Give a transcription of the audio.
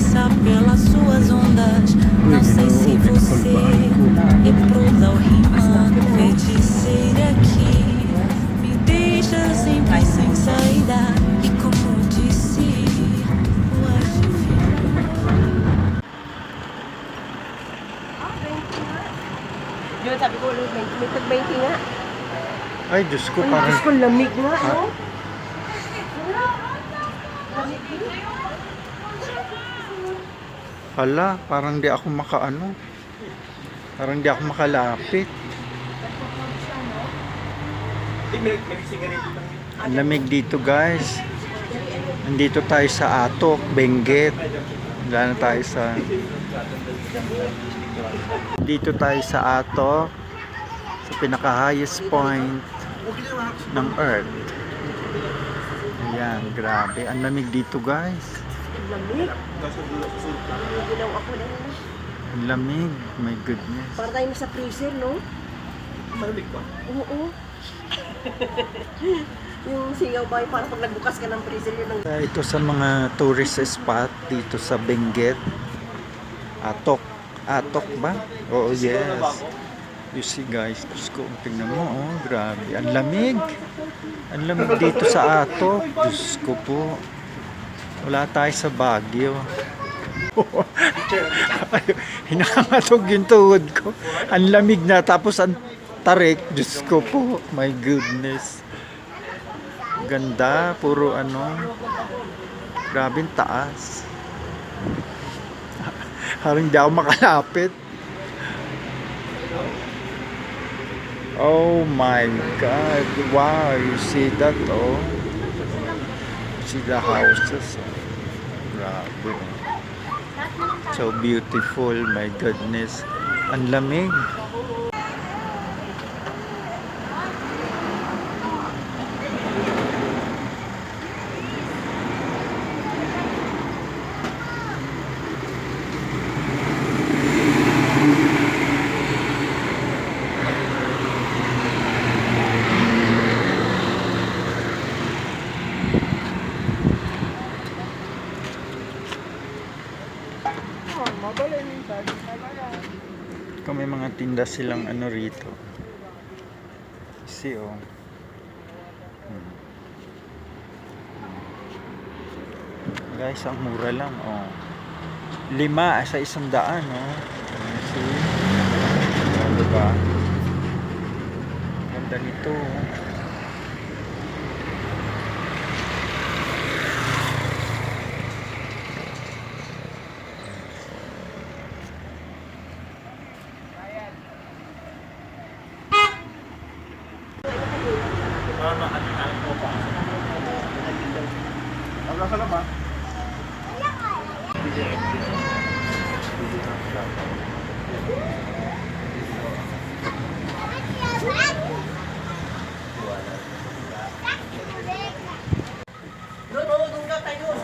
passa pelas suas ondas. Não sei se você reproda o rimando. Feiticeira que me deixa sempre sem saída. E como disse o adivinho. Yun, sabi ko, may tag-20 nga. Ay, Diyos ko, Ay, parang... Diyos ko, lamig nga, no? Hala, parang di ako makaano. Parang di ako makalapit. Ang lamig dito, guys. Nandito tayo sa Atok, Benguet. Wala na tayo sa... Dito tayo sa Atok. Sa pinaka-highest point ng Earth. Ayan, grabe. Ang lamig dito, guys. Lamig. Ginaw ako na yun. Ang lamig. My goodness. Parang tayo sa freezer, no? Malamig pa. Oo. Yung singaw ba, parang pag nagbukas ka ng freezer, yun ang... Ito sa mga tourist spot dito sa Benguet. Atok. Atok ba? Oo, yes. You see, guys. Diyos ko, tingnan mo, oh. Grabe. Ang lamig. Ang lamig dito sa Atok. Diyos ko po. Wala tayo sa Baguio. Hinangatog yung tuhod ko. Ang lamig na. Tapos ang tarik. Diyos ko po. My goodness. Ganda. Puro ano. Grabing taas. Parang hindi ako makalapit. Oh my God. Wow. You see that, oh. You see the houses. Grabe. So beautiful. My goodness. Ang lamig. Kung may mga tinda silang ano rito. See, oh. Guys, ang mura lang, oh. 5 sa 100, oh. See? Oh, diba? Ganda nito, oh. Hanggang sa labas. Doon, doon ka tayo.